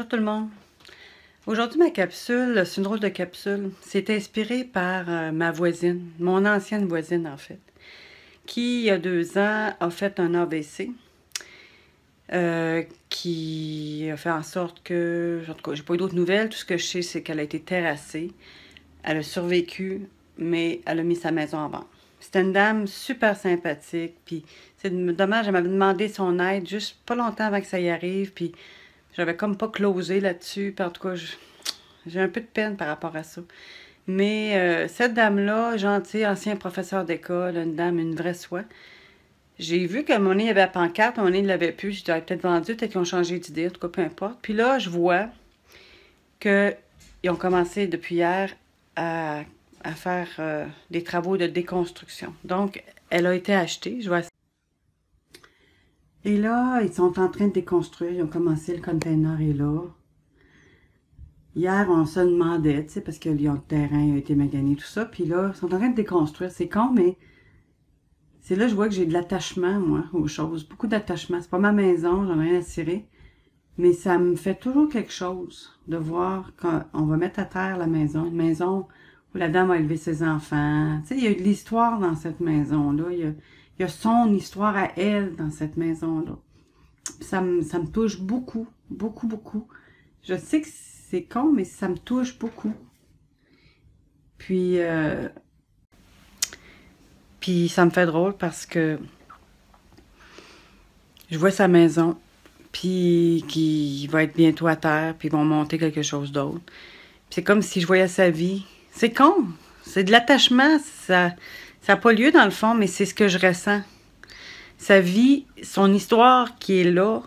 Bonjour tout le monde. Aujourd'hui, ma capsule, c'est une drôle de capsule. C'est inspiré par ma voisine, mon ancienne voisine en fait, qui, il y a 2 ans, a fait un AVC, qui a fait en sorte que, en tout cas, j'ai pas eu d'autres nouvelles. Tout ce que je sais, c'est qu'elle a été terrassée. Elle a survécu, mais elle a mis sa maison en vente. C'était une dame super sympathique, puis c'est dommage, elle m'avait demandé son aide juste pas longtemps avant que ça y arrive, puis j'avais comme pas closé là-dessus, puis en tout cas, j'ai un peu de peine par rapport à ça. Mais cette dame-là, gentille, ancien professeur d'école, une dame, une vraie soie, j'ai vu qu'à un moment donné, il y avait la pancarte, à un moment donné, il l'avait plus, j'ai peut-être vendu, peut-être qu'ils ont changé d'idée, en tout cas, peu importe. Puis là, je vois qu'ils ont commencé depuis hier à faire des travaux de déconstruction. Donc, elle a été achetée, je vois. Et là, ils sont en train de déconstruire, ils ont commencé, le container est là. Hier, on se demandait, tu sais, parce que le terrain a été magané, tout ça. Puis là, ils sont en train de déconstruire. C'est con, mais c'est là que je vois que j'ai de l'attachement, moi, aux choses. Beaucoup d'attachement. C'est pas ma maison, j'en ai rien à cirer. Mais ça me fait toujours quelque chose de voir qu'on va mettre à terre la maison. Une maison où la dame a élevé ses enfants. Tu sais, il y a de l'histoire dans cette maison-là. Il y a son histoire à elle dans cette maison-là. Ça me touche beaucoup, beaucoup, beaucoup. Je sais que c'est con, mais ça me touche beaucoup. Puis ça me fait drôle parce que je vois sa maison, puis qui va être bientôt à terre, puis ils vont monter quelque chose d'autre. C'est comme si je voyais sa vie. C'est con, c'est de l'attachement, ça n'a pas lieu dans le fond, mais c'est ce que je ressens. Sa vie, son histoire qui est là,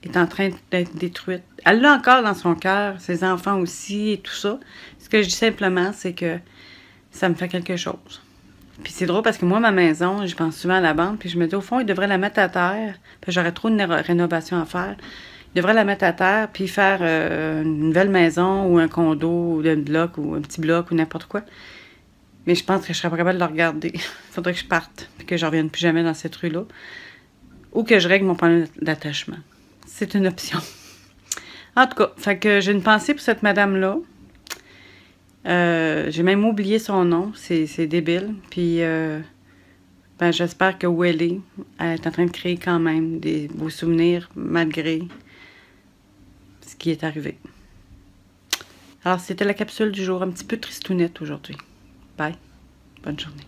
est en train d'être détruite. Elle l'a encore dans son cœur, ses enfants aussi et tout ça. Ce que je dis simplement, c'est que ça me fait quelque chose. Puis c'est drôle parce que moi, ma maison, je pense souvent à la banque, puis je me dis, au fond, ils devraient la mettre à terre, puis j'aurais trop de rénovation à faire. Ils devraient la mettre à terre, puis faire une nouvelle maison, ou un condo, ou un bloc, ou un petit bloc, ou n'importe quoi. Mais je pense que je serais pas capable de le regarder. Il faudrait que je parte, puis que je revienne plus jamais dans cette rue-là. Ou que je règle mon problème d'attachement. C'est une option. En tout cas, fait que j'ai une pensée pour cette madame-là. J'ai même oublié son nom, c'est débile. Puis, ben, j'espère que où elle est en train de créer quand même des beaux souvenirs malgré ce qui est arrivé. Alors, c'était la capsule du jour, un petit peu tristounette aujourd'hui. Bye, bonne journée.